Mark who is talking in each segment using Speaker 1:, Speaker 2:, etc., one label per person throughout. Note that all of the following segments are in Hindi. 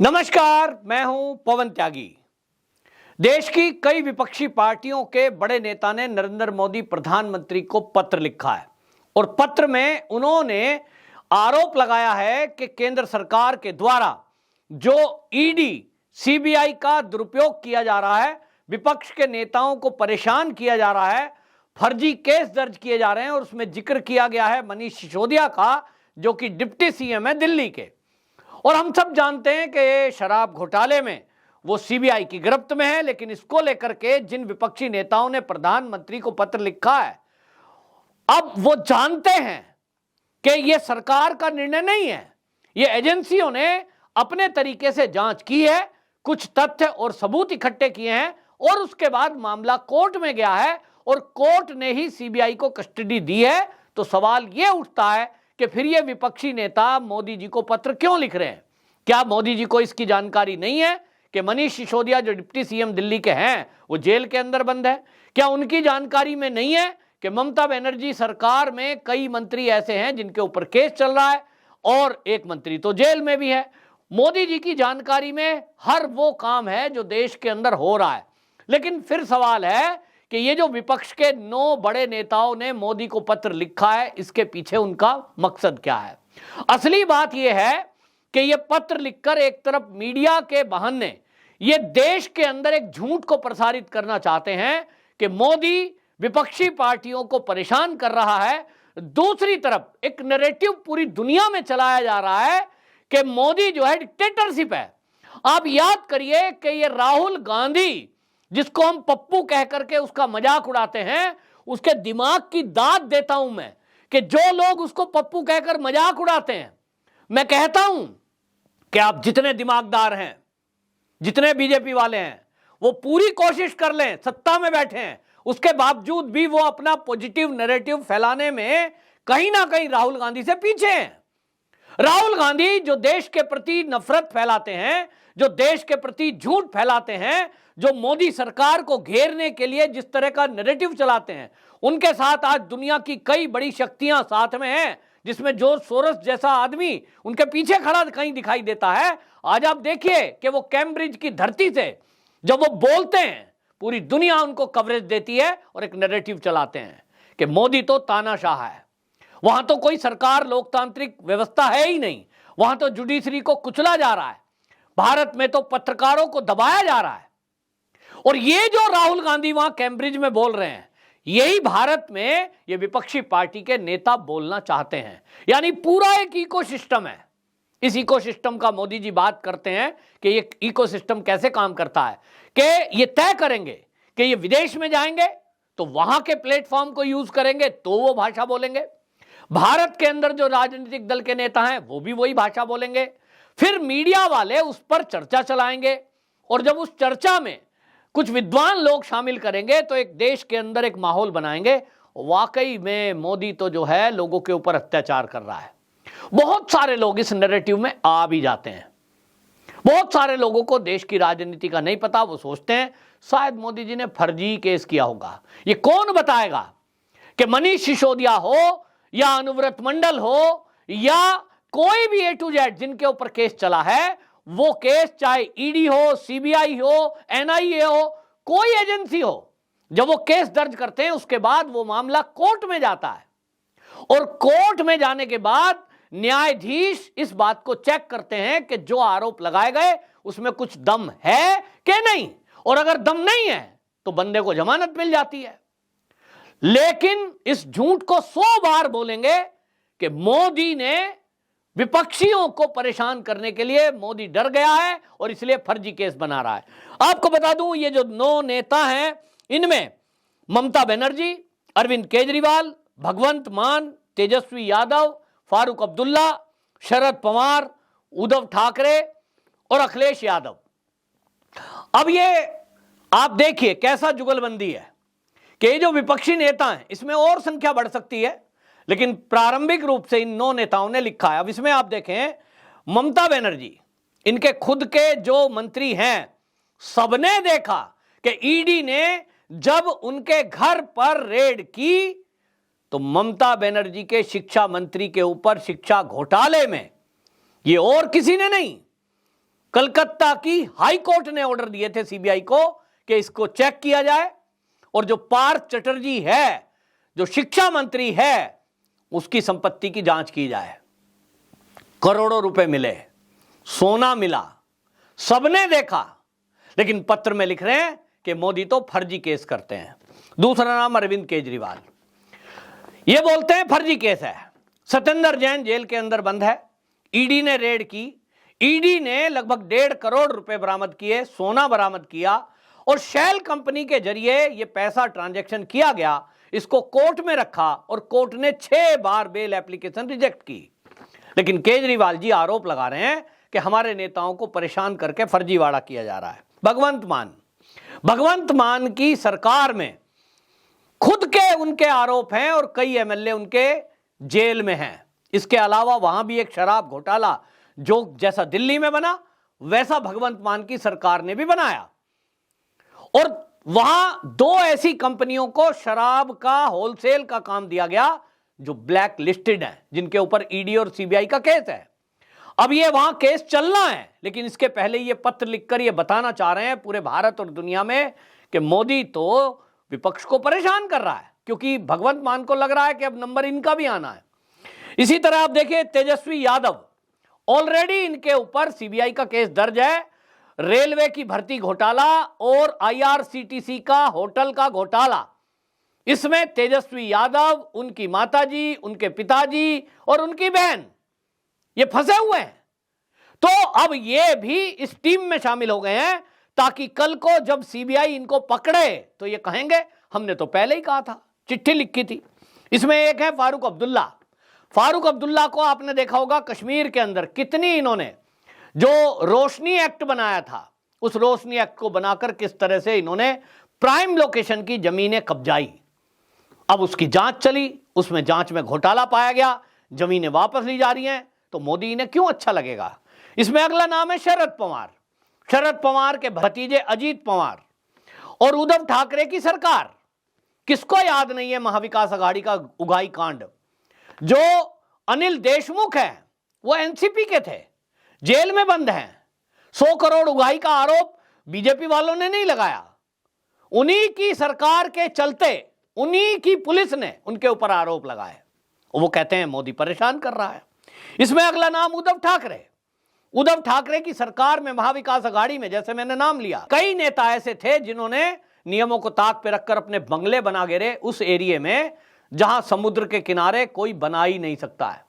Speaker 1: नमस्कार, मैं हूं पवन त्यागी। देश की कई विपक्षी पार्टियों के बड़े नेता ने नरेंद्र मोदी प्रधानमंत्री को पत्र लिखा है और पत्र में उन्होंने आरोप लगाया है कि केंद्र सरकार के द्वारा जो ईडी सीबीआई का दुरुपयोग किया जा रहा है, विपक्ष के नेताओं को परेशान किया जा रहा है, फर्जी केस दर्ज किए जा रहे हैं और उसमें जिक्र किया गया है मनीष सिसोदिया का, जो कि डिप्टी सीएम है दिल्ली के। और हम सब जानते हैं कि शराब घोटाले में वो सीबीआई की गिरफ्त में है, लेकिन इसको लेकर के जिन विपक्षी नेताओं ने प्रधानमंत्री को पत्र लिखा है, अब वो जानते हैं कि ये सरकार का निर्णय नहीं है, ये एजेंसियों ने अपने तरीके से जांच की है, कुछ तथ्य और सबूत इकट्ठे किए हैं और उसके बाद मामला कोर्ट में गया है और कोर्ट ने ही सीबीआई को कस्टडी दी है। तो सवाल ये उठता है कि फिर ये विपक्षी नेता मोदी जी को पत्र क्यों लिख रहे हैं? क्या मोदी जी को इसकी जानकारी नहीं है कि मनीष सिसोदिया जो डिप्टी सीएम दिल्ली के हैं वो जेल के अंदर बंद है? क्या उनकी जानकारी में नहीं है कि ममता बनर्जी सरकार में कई मंत्री ऐसे हैं जिनके ऊपर केस चल रहा है और एक मंत्री तो जेल में भी है? मोदी जी की जानकारी में हर वो काम है जो देश के अंदर हो रहा है। लेकिन फिर सवाल है कि ये जो विपक्ष के 9 बड़े नेताओं ने मोदी को पत्र लिखा है, इसके पीछे उनका मकसद क्या है? असली बात यह है कि ये पत्र लिखकर एक तरफ मीडिया के बहाने ये देश के अंदर एक झूठ को प्रसारित करना चाहते हैं कि मोदी विपक्षी पार्टियों को परेशान कर रहा है, दूसरी तरफ एक नैरेटिव पूरी दुनिया में चलाया जा रहा है कि मोदी जो है डिक्टेटरशिप है। आप याद करिए कि ये राहुल गांधी, जिसको हम पप्पू कह करके उसका मजाक उड़ाते हैं, उसके दिमाग की दाद देता हूं मैं कि जो लोग उसको पप्पू कहकर मजाक उड़ाते हैं, मैं कहता हूं कि आप जितने दिमागदार हैं, जितने बीजेपी वाले हैं, वो पूरी कोशिश कर लें, सत्ता में बैठे हैं, उसके बावजूद भी वो अपना पॉजिटिव नैरेटिव फैलाने में कहीं ना कहीं राहुल गांधी से पीछे हैं। राहुल गांधी जो देश के प्रति नफरत फैलाते हैं, जो देश के प्रति झूठ फैलाते हैं, जो मोदी सरकार को घेरने के लिए जिस तरह का नैरेटिव चलाते हैं, उनके साथ आज दुनिया की कई बड़ी शक्तियां साथ में हैं, जिसमें जॉर्ज सोरोस जैसा आदमी उनके पीछे खड़ा कहीं दिखाई देता है। आज आप देखिए कि वो कैम्ब्रिज की धरती से जब वो बोलते हैं, पूरी दुनिया उनको कवरेज देती है और एक नैरेटिव चलाते हैं कि मोदी तो तानाशाह है, वहां तो कोई सरकार लोकतांत्रिक व्यवस्था है ही नहीं, वहां तो जुडिशरी को कुचला जा रहा है, भारत में तो पत्रकारों को दबाया जा रहा है। और ये जो राहुल गांधी वहां कैम्ब्रिज में बोल रहे हैं, यही भारत में ये विपक्षी पार्टी के नेता बोलना चाहते हैं। यानी पूरा एक इकोसिस्टम है। इस इकोसिस्टम का मोदी जी बात करते हैं कि ये इकोसिस्टम कैसे काम करता है, कि ये तय करेंगे कि ये विदेश में जाएंगे तो वहां के प्लेटफॉर्म को यूज करेंगे तो वो भाषा बोलेंगे, भारत के अंदर जो राजनीतिक दल के नेता हैं वो भी वही भाषा बोलेंगे, फिर मीडिया वाले उस पर चर्चा चलाएंगे और जब उस चर्चा में कुछ विद्वान लोग शामिल करेंगे तो एक देश के अंदर एक माहौल बनाएंगे। वाकई में मोदी तो जो है लोगों के ऊपर अत्याचार कर रहा है। बहुत सारे लोग इस नैरेटिव में आ भी जाते हैं। बहुत सारे लोगों को देश की राजनीति का नहीं पता, वो सोचते हैं शायद मोदी जी ने फर्जी केस किया होगा। ये कौन बताएगा कि मनीष सिसोदिया हो या अनुव्रत मंडल हो या कोई भी A to Z जिनके ऊपर केस चला है, वो केस चाहे ईडी हो, सीबीआई हो, एनआईए हो, कोई एजेंसी हो, जब वो केस दर्ज करते हैं उसके बाद वो मामला कोर्ट में जाता है और कोर्ट में जाने के बाद न्यायाधीश इस बात को चेक करते हैं कि जो आरोप लगाए गए उसमें कुछ दम है कि नहीं, और अगर दम नहीं है तो बंदे को जमानत मिल जाती है। लेकिन इस झूठ को 100 बार बोलेंगे कि मोदी ने विपक्षियों को परेशान करने के लिए मोदी डर गया है और इसलिए फर्जी केस बना रहा है। आपको बता दूं, ये जो 9 नेता हैं, इनमें ममता बनर्जी, अरविंद केजरीवाल, भगवंत मान, तेजस्वी यादव, फारूक अब्दुल्ला, शरद पवार, उद्धव ठाकरे और अखिलेश यादव। अब ये आप देखिए कैसा जुगलबंदी है कि ये जो विपक्षी नेता हैं, इसमें और संख्या बढ़ सकती है, लेकिन प्रारंभिक रूप से इन 9 नेताओं ने लिखा है। अब इसमें आप देखें, ममता बनर्जी, इनके खुद के जो मंत्री हैं, सबने देखा कि ईडी ने जब उनके घर पर रेड की तो ममता बनर्जी के शिक्षा मंत्री के ऊपर शिक्षा घोटाले में, ये और किसी ने नहीं, कलकत्ता की हाई कोर्ट ने ऑर्डर दिए थे सीबीआई को कि इसको चेक किया जाए और जो पार्थ चटर्जी है, जो शिक्षा मंत्री है, उसकी संपत्ति की जांच की जाए। करोड़ों रुपए मिले, सोना मिला, सबने देखा, लेकिन पत्र में लिख रहे हैं कि मोदी तो फर्जी केस करते हैं। दूसरा नाम अरविंद केजरीवाल, ये बोलते हैं फर्जी केस है। सत्येंद्र जैन जेल के अंदर बंद है, ईडी ने रेड की, ईडी ने लगभग 1.5 करोड़ रुपए बरामद किए, सोना बरामद किया और शेल कंपनी के जरिए यह पैसा ट्रांजैक्शन किया गया, इसको कोर्ट में रखा और कोर्ट ने 6 बार बेल एप्लीकेशन रिजेक्ट की। लेकिन केजरीवाल जी आरोप लगा रहे हैं कि हमारे नेताओं को परेशान करके फर्जीवाड़ा किया जा रहा है। भगवंत मान की सरकार में खुद के उनके आरोप हैं और कई एमएलए उनके जेल में हैं। इसके अलावा वहां भी एक शराब घोटाला जो जैसा दिल्ली में बना वैसा भगवंत मान की सरकार ने भी बनाया और वहां 2 ऐसी कंपनियों को शराब का होलसेल का काम दिया गया जो ब्लैक लिस्टेड है, जिनके ऊपर ईडी और सीबीआई का केस है। अब ये वहां केस चलना है, लेकिन इसके पहले ये पत्र लिखकर ये बताना चाह रहे हैं पूरे भारत और दुनिया में कि मोदी तो विपक्ष को परेशान कर रहा है, क्योंकि भगवंत मान को लग रहा है कि अब नंबर इनका भी आना है। इसी तरह आप देखिए तेजस्वी यादव, ऑलरेडी इनके ऊपर सीबीआई का केस दर्ज है। रेलवे की भर्ती घोटाला और आईआरसीटीसी का होटल का घोटाला, इसमें तेजस्वी यादव, उनकी माताजी, उनके पिताजी और उनकी बहन ये फंसे हुए हैं। तो अब ये भी इस टीम में शामिल हो गए हैं ताकि कल को जब सीबीआई इनको पकड़े तो ये कहेंगे हमने तो पहले ही कहा था, चिट्ठी लिखी थी। इसमें एक है फारूक अब्दुल्ला। फारूक अब्दुल्ला को आपने देखा होगा कश्मीर के अंदर कितनी इन्होंने जो रोशनी एक्ट बनाया था, उस रोशनी एक्ट को बनाकर किस तरह से इन्होंने प्राइम लोकेशन की जमीनें कब्जाई। अब उसकी जांच चली, उसमें जांच में घोटाला पाया गया, जमीनें वापस ली जा रही हैं, तो मोदी ने क्यों अच्छा लगेगा। इसमें अगला नाम है शरद पवार। शरद पवार के भतीजे अजीत पवार और उद्धव ठाकरे की सरकार। किसको याद नहीं है महाविकास आघाड़ी का उगाई कांड। जो अनिल देशमुख है वो एनसीपी के थे, जेल में बंद हैं। 100 करोड़ उगाही का आरोप बीजेपी वालों ने नहीं लगाया, उन्हीं की सरकार के चलते उन्हीं की पुलिस ने उनके ऊपर आरोप लगाए। वो कहते हैं मोदी परेशान कर रहा है। इसमें अगला नाम उद्धव ठाकरे। उद्धव ठाकरे की सरकार में महाविकास आघाड़ी में, जैसे मैंने नाम लिया, कई नेता ऐसे थे जिन्होंने नियमों को ताक पे रखकर अपने बंगले बना गिरे उस एरिया में जहां समुद्र के किनारे कोई बना ही नहीं सकता है।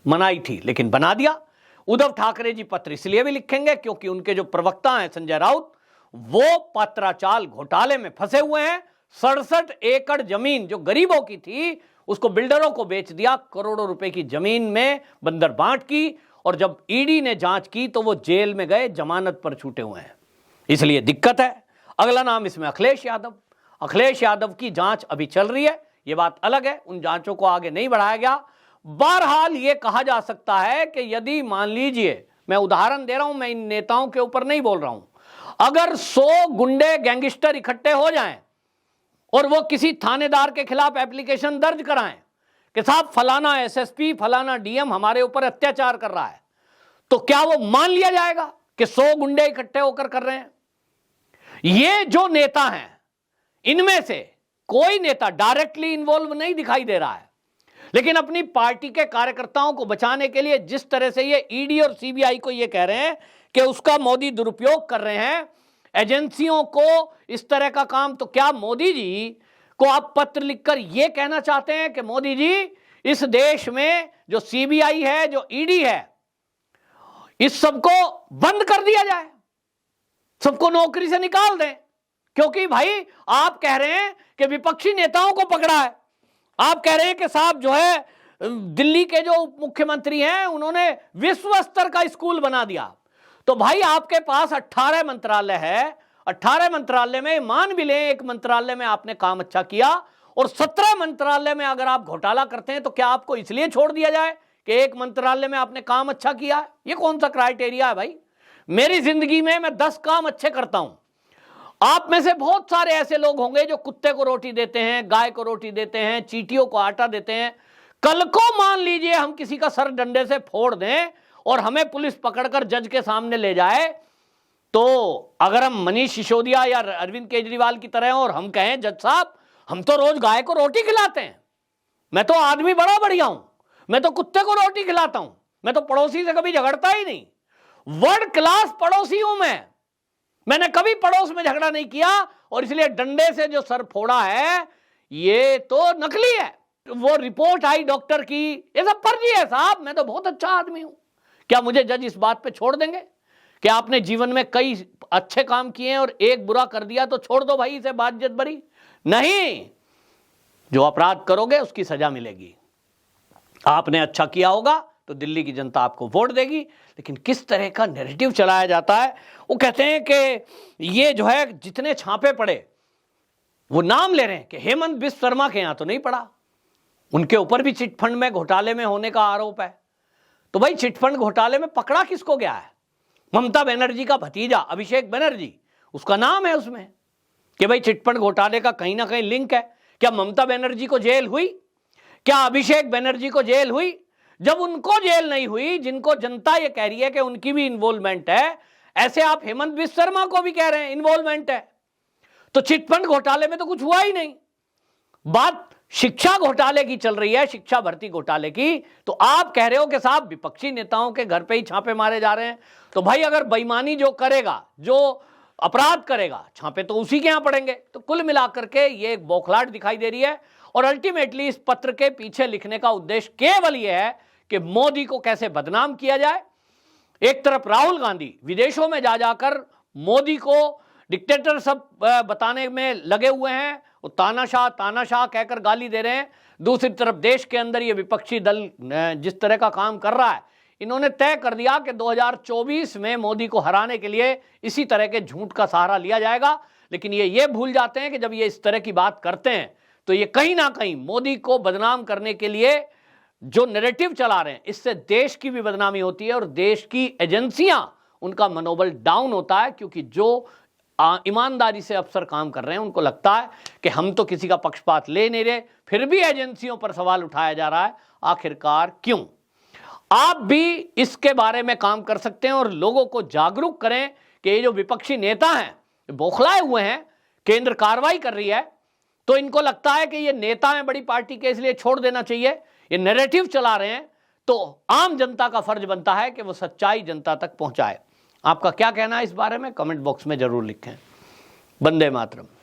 Speaker 1: मनाई थी लेकिन बना दिया। उद्धव ठाकरे जी पत्र इसलिए भी लिखेंगे क्योंकि उनके जो प्रवक्ता हैं संजय राउत, वो पत्राचाल घोटाले में फंसे हुए हैं। 67 एकड़ जमीन जो गरीबों की थी उसको बिल्डरों को बेच दिया, करोड़ों रुपए की जमीन में बंदर बांट की, और जब ईडी ने जांच की तो वो जेल में गए, जमानत पर छूटे हुए हैं, इसलिए दिक्कत है। अगला नाम इसमें अखिलेश यादव। अखिलेश यादव की जांच अभी चल रही है, ये बात अलग है, उन जांचों को आगे नहीं बढ़ाया गया। बहरहाल ये कहा जा सकता है कि यदि मान लीजिए, मैं उदाहरण दे रहा हूं, मैं इन नेताओं के ऊपर नहीं बोल रहा हूं, अगर 100 गुंडे गैंगस्टर इकट्ठे हो जाएं और वो किसी थानेदार के खिलाफ एप्लीकेशन दर्ज कराएं कि साहब फलाना एसएसपी, फलाना डीएम हमारे ऊपर अत्याचार कर रहा है, तो क्या वो मान लिया जाएगा कि 100 गुंडे इकट्ठे होकर कर रहे हैं? ये जो नेता हैं इनमें से कोई नेता डायरेक्टली इन्वॉल्व नहीं दिखाई दे रहा है, लेकिन अपनी पार्टी के कार्यकर्ताओं को बचाने के लिए जिस तरह से ये ईडी और सीबीआई को ये कह रहे हैं कि उसका मोदी दुरुपयोग कर रहे हैं, एजेंसियों को इस तरह का काम, तो क्या मोदी जी को आप पत्र लिखकर यह कहना चाहते हैं कि मोदी जी इस देश में जो सीबीआई है, जो ईडी है, इस सबको बंद कर दिया जाए, सबको नौकरी से निकाल दें? क्योंकि भाई आप कह रहे हैं कि विपक्षी नेताओं को पकड़ा है, आप कह रहे हैं कि साहब जो है दिल्ली के जो मुख्यमंत्री हैं उन्होंने विश्व स्तर का स्कूल बना दिया। तो भाई आपके पास 18 मंत्रालय है, 18 मंत्रालय में मान भी लें एक मंत्रालय में आपने काम अच्छा किया, और 17 मंत्रालय में अगर आप घोटाला करते हैं तो क्या आपको इसलिए छोड़ दिया जाए कि एक मंत्रालय में आपने काम अच्छा किया है? ये कौन सा क्राइटेरिया है भाई? मेरी जिंदगी में मैं 10 काम अच्छे करता हूं, आप में से बहुत सारे ऐसे लोग होंगे जो कुत्ते को रोटी देते हैं, गाय को रोटी देते हैं, चींटियों को आटा देते हैं। कल को मान लीजिए हम किसी का सर डंडे से फोड़ दें और हमें पुलिस पकड़कर जज के सामने ले जाए, तो अगर हम मनीष सिसोदिया या अरविंद केजरीवाल की तरह हैं और हम कहें जज साहब हम तो रोज गाय को रोटी खिलाते हैं, मैं तो आदमी बड़ा बढ़िया हूं, मैं तो कुत्ते को रोटी खिलाता हूं, मैं तो पड़ोसी से कभी झगड़ता ही नहीं, वर्ल्ड क्लास पड़ोसी हूं मैंने कभी पड़ोस में झगड़ा नहीं किया, और इसलिए डंडे से जो सर फोड़ा है ये तो नकली है। वो रिपोर्ट आई डॉक्टर की, ये सब फर्जी है साहब, मैं तो बहुत अच्छा आदमी हूं। क्या मुझे जज इस बात पे छोड़ देंगे कि आपने जीवन में कई अच्छे काम किए हैं और एक बुरा कर दिया तो छोड़ दो भाई इसे बात बरी? नहीं, जो अपराध करोगे उसकी सजा मिलेगी। आपने अच्छा किया होगा तो दिल्ली की जनता आपको वोट देगी, लेकिन किस तरह का नैरेटिव चलाया जाता है। वो कहते हैं कि ये जो है जितने छापे पड़े, वो नाम ले रहे हैं कि हेमंत बिस्व शर्मा के यहां तो नहीं पड़ा, उनके ऊपर भी चिटफंड में घोटाले में होने का आरोप है। तो भाई चिटफंड घोटाले में पकड़ा किसको गया है? ममता बनर्जी का भतीजा अभिषेक बनर्जी, उसका नाम है उसमें कि भाई चिटफंड घोटाले का कहीं ना कहीं लिंक है। क्या ममता बनर्जी को जेल हुई? क्या अभिषेक बनर्जी को जेल हुई? जब उनको जेल नहीं हुई, जिनको जनता ये कह रही है कि उनकी भी इन्वॉल्वमेंट है, ऐसे आप हेमंत बिस्व शर्मा को भी कह रहे हैं इन्वॉल्वमेंट है, तो चिटफंड घोटाले में तो कुछ हुआ ही नहीं। बात शिक्षा घोटाले की चल रही है, शिक्षा भर्ती घोटाले की, तो आप कह रहे हो कि साहब विपक्षी नेताओं के घर पे ही छापे मारे जा रहे हैं। तो भाई अगर बेईमानी जो करेगा, जो अपराध करेगा, छापे तो उसी के यहां पड़ेंगे। तो कुल मिलाकर के ये एक बौखलाहट दिखाई दे रही है, और अल्टीमेटली इस पत्र के पीछे लिखने का उद्देश्य केवल यह है कि मोदी को कैसे बदनाम किया जाए। एक तरफ राहुल गांधी विदेशों में जा जाकर मोदी को डिक्टेटर सब बताने में लगे हुए हैं, वो तानाशाह कहकर गाली दे रहे हैं। दूसरी तरफ देश के अंदर ये विपक्षी दल जिस तरह का काम कर रहा है, इन्होंने तय कर दिया कि 2024 में मोदी को हराने के लिए इसी तरह के झूठ का सहारा लिया जाएगा। लेकिन ये भूल जाते हैं कि जब ये इस तरह की बात करते हैं तो ये कहीं ना कहीं मोदी को बदनाम करने के लिए जो नैरेटिव चला रहे हैं, इससे देश की भी बदनामी होती है और देश की एजेंसियां, उनका मनोबल डाउन होता है, क्योंकि जो ईमानदारी से अफसर काम कर रहे हैं उनको लगता है कि हम तो किसी का पक्षपात ले नहीं रहे, फिर भी एजेंसियों पर सवाल उठाया जा रहा है, आखिरकार क्यों? आप भी इसके बारे में काम कर सकते हैं और लोगों को जागरूक करें कि ये जो विपक्षी नेता हैं बौखलाए हुए हैं, केंद्र कार्रवाई कर रही है तो इनको लगता है कि ये नेता हैं बड़ी पार्टी के, इसलिए छोड़ देना चाहिए। ये नैरेटिव चला रहे हैं, तो आम जनता का फर्ज बनता है कि वो सच्चाई जनता तक पहुंचाए। आपका क्या कहना है इस बारे में? कमेंट बॉक्स में जरूर लिखें। वंदे मातरम।